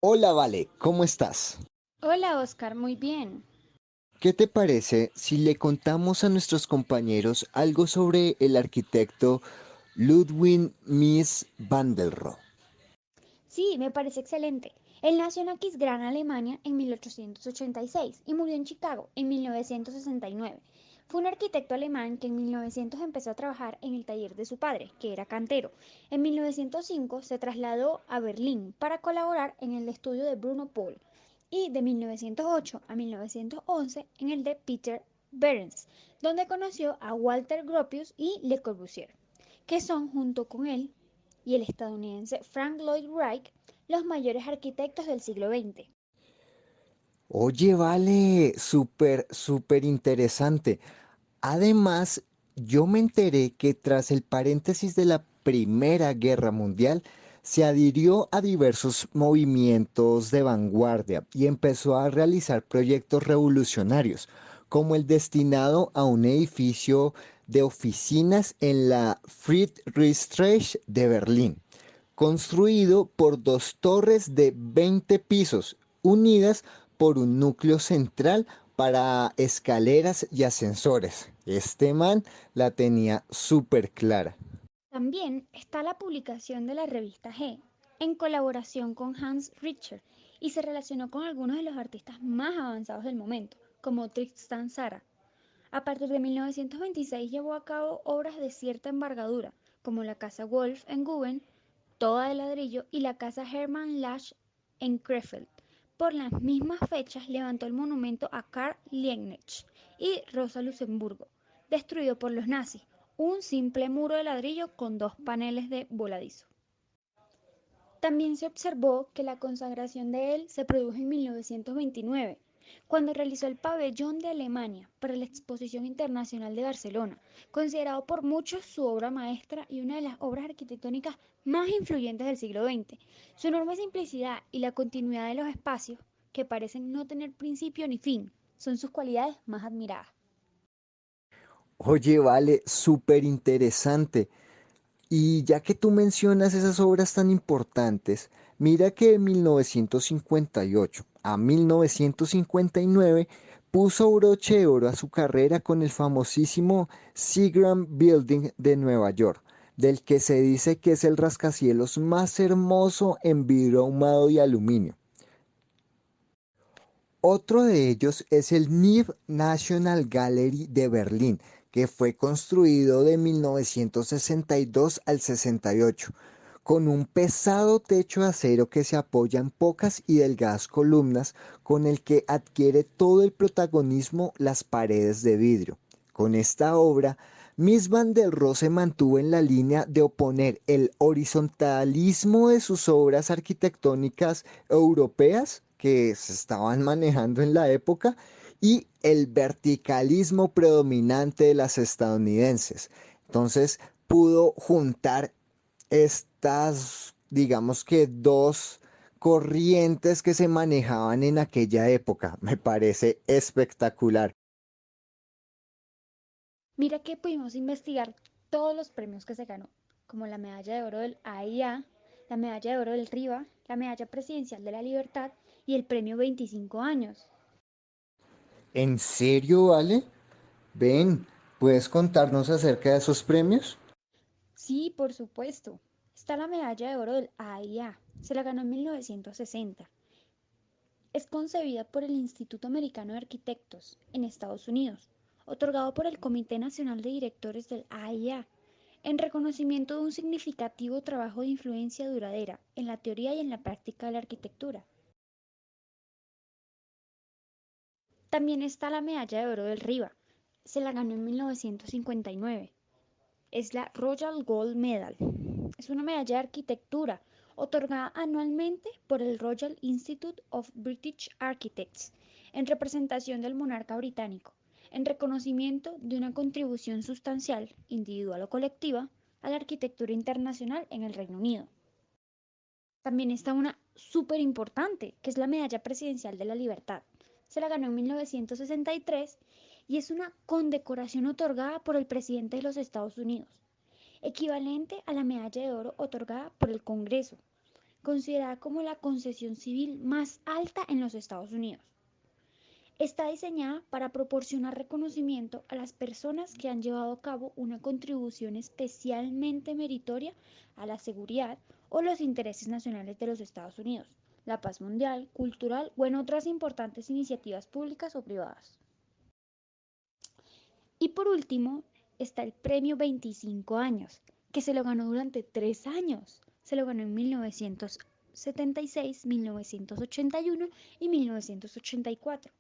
Hola, Vale, ¿cómo estás? Hola Oscar, muy bien. ¿Qué te parece si le contamos a nuestros compañeros algo sobre el arquitecto Ludwig Mies van der Rohe? Sí, me parece excelente. Él nació en Aquisgrán, Alemania, en 1886 y murió en Chicago en 1969. Fue un arquitecto alemán que en 1900 empezó a trabajar en el taller de su padre, que era cantero. En 1905 se trasladó a Berlín para colaborar en el estudio de Bruno Paul y de 1908 a 1911 en el de Peter Behrens, donde conoció a Walter Gropius y Le Corbusier, que son, junto con él y el estadounidense Frank Lloyd Wright, los mayores arquitectos del siglo XX. Oye, Vale, súper interesante. Además, yo me enteré que tras el paréntesis de la Primera Guerra Mundial, se adhirió a diversos movimientos de vanguardia y empezó a realizar proyectos revolucionarios, como el destinado a un edificio de oficinas en la Friedrichstraße de Berlín, construido por dos torres de 20 pisos, unidas por un núcleo central para escaleras y ascensores. Este man la tenía súper clara. También está la publicación de la revista G, en colaboración con Hans Richter, y se relacionó con algunos de los artistas más avanzados del momento, como Tristan Tzara. A partir de 1926 llevó a cabo obras de cierta envergadura, como la Casa Wolf en Guben, toda de ladrillo, y la Casa Hermann Lasch en Krefeld. Por las mismas fechas levantó el monumento a Karl Liebknecht y Rosa Luxemburgo, destruido por los nazis, un simple muro de ladrillo con dos paneles de voladizo. También se observó que la consagración de él se produjo en 1929, cuando realizó el pabellón de Alemania para la Exposición Internacional de Barcelona, considerado por muchos su obra maestra y una de las obras arquitectónicas más influyentes del siglo XX. Su enorme simplicidad y la continuidad de los espacios, que parecen no tener principio ni fin, son sus cualidades más admiradas. Oye, vale, súper interesante. Y ya que tú mencionas esas obras tan importantes, mira que de 1958 a 1959 puso broche de oro a su carrera con el famosísimo Seagram Building de Nueva York, del que se dice que es el rascacielos más hermoso en vidrio ahumado y aluminio. Otro de ellos es el NIV National Gallery de Berlín, que fue construido de 1962 al 68, con un pesado techo de acero que se apoya en pocas y delgadas columnas, con el que adquiere todo el protagonismo las paredes de vidrio. Con esta obra, Mies van der Rohe se mantuvo en la línea de oponer el horizontalismo de sus obras arquitectónicas europeas que se estaban manejando en la época y el verticalismo predominante de las estadounidenses. Entonces pudo juntar estas, digamos que dos corrientes que se manejaban en aquella época. Me parece espectacular. Mira que pudimos investigar todos los premios que se ganó, como la medalla de oro del AIA, la medalla de oro del RIVA, la medalla presidencial de la libertad y el premio 25 años. ¿En serio, vale? Ven, ¿puedes contarnos acerca de esos premios? Sí, por supuesto. Está la medalla de oro del AIA. Se la ganó en 1960. Es concebida por el Instituto Americano de Arquitectos en Estados Unidos, otorgado por el Comité Nacional de Directores del AIA, en reconocimiento de un significativo trabajo de influencia duradera en la teoría y en la práctica de la arquitectura. También está la medalla de oro del RIVA. Se la ganó en 1959. Es la Royal Gold Medal. Es una medalla de arquitectura otorgada anualmente por el Royal Institute of British Architects en representación del monarca británico, en reconocimiento de una contribución sustancial, individual o colectiva, a la arquitectura internacional en el Reino Unido. También está una súper importante, que es la Medalla Presidencial de la Libertad. Se la ganó en 1963 y es una condecoración otorgada por el presidente de los Estados Unidos, equivalente a la medalla de oro otorgada por el Congreso. considerada como la concesión civil más alta en los Estados Unidos. Está diseñada para proporcionar reconocimiento a las personas que han llevado a cabo una contribución especialmente meritoria a la seguridad o los intereses nacionales de los Estados Unidos, la paz mundial, cultural o en otras importantes iniciativas públicas o privadas. Y por último, está el premio 25 años, que se lo ganó durante 3 años. Se lo ganó en 1976, 1981 y 1984.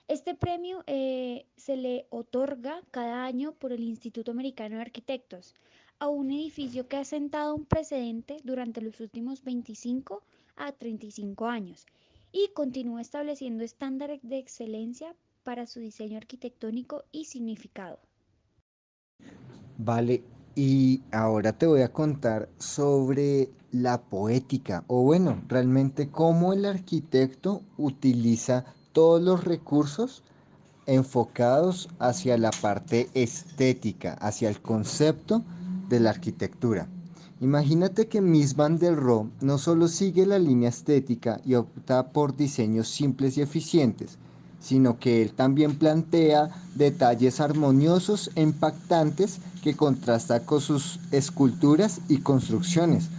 Este premio se le otorga cada año por el Instituto Americano de Arquitectos a un edificio que ha sentado un precedente durante los últimos 25 a 35 años y continúa estableciendo estándares de excelencia para su diseño arquitectónico y significado. Vale, y ahora te voy a contar sobre la poética, o bueno, realmente cómo el arquitecto utiliza todos los recursos enfocados hacia la parte estética, hacia el concepto de la arquitectura. Imagínate que Mies van der Rohe no solo sigue la línea estética y opta por diseños simples y eficientes, sino que él también plantea detalles armoniosos e impactantes que contrastan con sus esculturas y construcciones.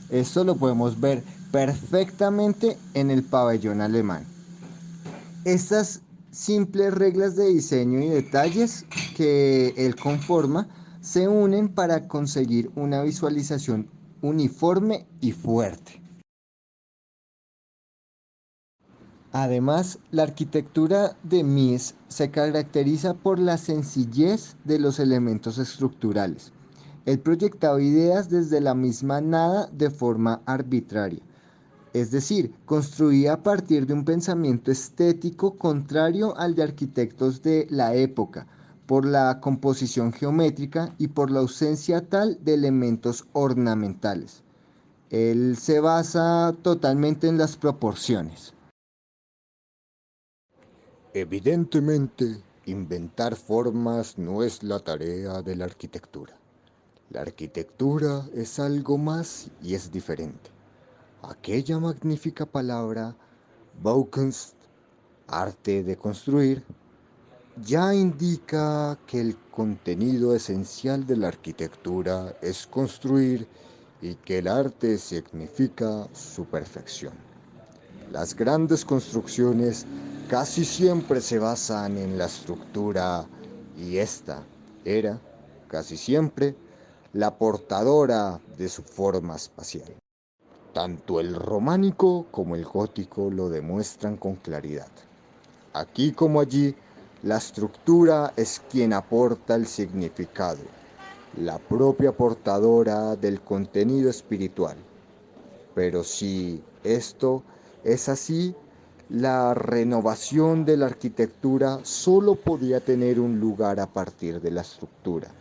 Esto lo podemos ver perfectamente en el pabellón alemán. Estas simples reglas de diseño y detalles que él conforma se unen para conseguir una visualización uniforme y fuerte. Además, la arquitectura de Mies se caracteriza por la sencillez de los elementos estructurales. Él proyectaba ideas desde la misma nada de forma arbitraria. Es decir, construía a partir de un pensamiento estético contrario al de arquitectos de la época, por la composición geométrica y por la ausencia tal de elementos ornamentales. Él se basa totalmente en las proporciones. Evidentemente, inventar formas no es la tarea de la arquitectura. La arquitectura es algo más y es diferente. Aquella magnífica palabra, Baukunst, arte de construir, ya indica que el contenido esencial de la arquitectura es construir y que el arte significa su perfección. Las grandes construcciones casi siempre se basan en la estructura y esta era, casi siempre, la portadora de su forma espacial. Tanto el románico como el gótico lo demuestran con claridad. Aquí como allí, la estructura es quien aporta el significado, la propia portadora del contenido espiritual. Pero si esto es así, la renovación de la arquitectura solo podía tener un lugar a partir de la estructura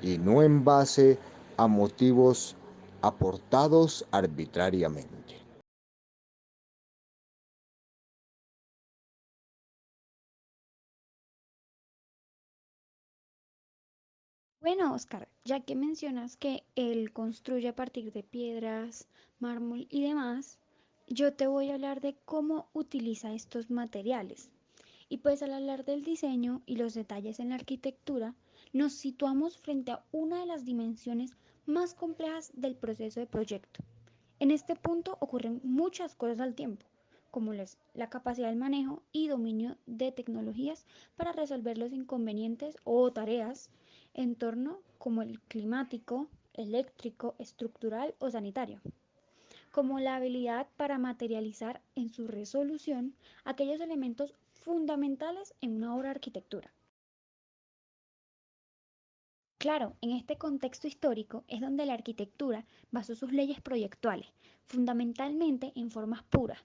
y no en base a motivos aportados arbitrariamente. Bueno, Oscar, ya que mencionas que él construye a partir de piedras, mármol y demás, yo te voy a hablar de cómo utiliza estos materiales. Y pues al hablar del diseño y los detalles en la arquitectura, nos situamos frente a una de las dimensiones más complejas del proceso de proyecto. En este punto ocurren muchas cosas al tiempo, como la capacidad del manejo y dominio de tecnologías para resolver los inconvenientes o tareas en torno como el climático, eléctrico, estructural o sanitario, como la habilidad para materializar en su resolución aquellos elementos fundamentales en una obra de arquitectura. Claro, en este contexto histórico es donde la arquitectura basó sus leyes proyectuales, fundamentalmente en formas puras.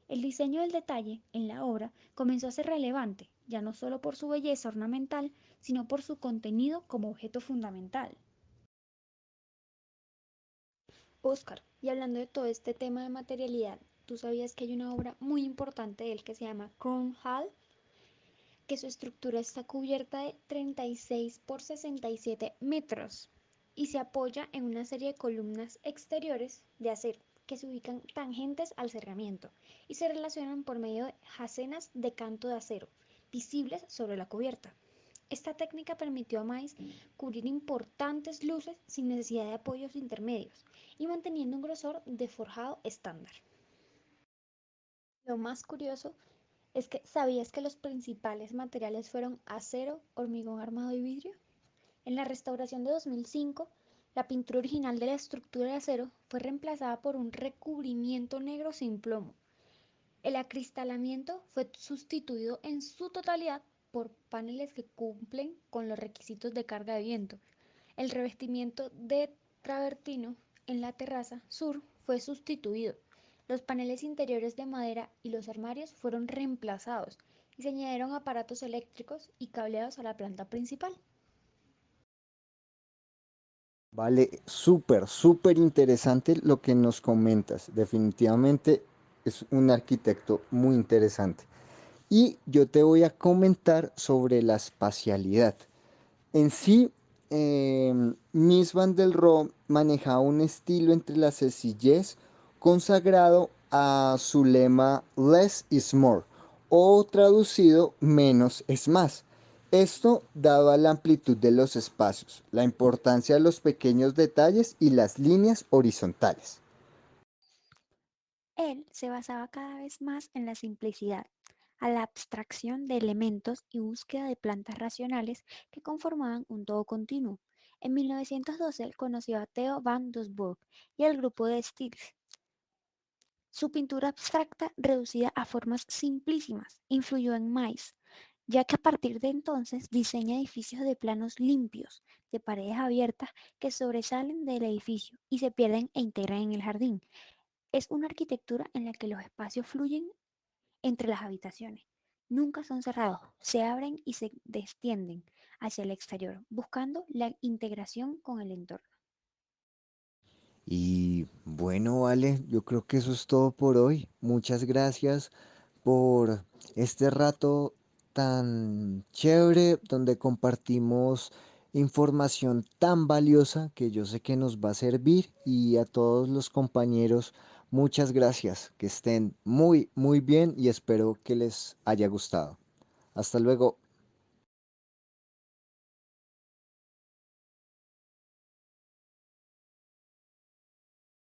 El diseño del detalle en la obra comenzó a ser relevante, ya no solo por su belleza ornamental, sino por su contenido como objeto fundamental. Oscar, y hablando de todo este tema de materialidad, ¿tú sabías que hay una obra muy importante de él que se llama Crown Hall? Que su estructura está cubierta de 36 por 67 metros y se apoya en una serie de columnas exteriores de acero. que se ubican tangentes al cerramiento y se relacionan por medio de jacenas de canto de acero, visibles sobre la cubierta. Esta técnica permitió a Mais cubrir importantes luces sin necesidad de apoyos intermedios y manteniendo un grosor de forjado estándar. Lo más curioso es que ¿sabías que los principales materiales fueron acero, hormigón armado y vidrio? En la restauración de 2005, la pintura original de la estructura de acero fue reemplazada por un recubrimiento negro sin plomo. El acristalamiento fue sustituido en su totalidad por paneles que cumplen con los requisitos de carga de viento. El revestimiento de travertino en la terraza sur fue sustituido. Los paneles interiores de madera y los armarios fueron reemplazados y se añadieron aparatos eléctricos y cableados a la planta principal. Vale, súper, súper interesante lo que nos comentas. Definitivamente es un arquitecto muy interesante. Y yo te voy a comentar sobre la espacialidad. En sí, Mies van der Rohe manejaba un estilo entre la sencillez consagrado a su lema Less is more, o traducido menos es más. Esto dado a la amplitud de los espacios, la importancia de los pequeños detalles y las líneas horizontales. Él se basaba cada vez más en la simplicidad, a la abstracción de elementos y búsqueda de plantas racionales que conformaban un todo continuo. En 1912 conoció a Theo van Doesburg y al grupo de Stills. Su pintura abstracta, reducida a formas simplísimas, influyó en Mais, ya que a partir de entonces diseña edificios de planos limpios, de paredes abiertas que sobresalen del edificio y se pierden e integran en el jardín. Es una arquitectura en la que los espacios fluyen entre las habitaciones. Nunca son cerrados, se abren y se destienden hacia el exterior, buscando la integración con el entorno. Y bueno, vale, yo creo que eso es todo por hoy. Muchas gracias por este rato tan chévere donde compartimos información tan valiosa que yo sé que nos va a servir y a todos los compañeros, muchas gracias, que estén muy, muy bien y espero que les haya gustado. Hasta luego.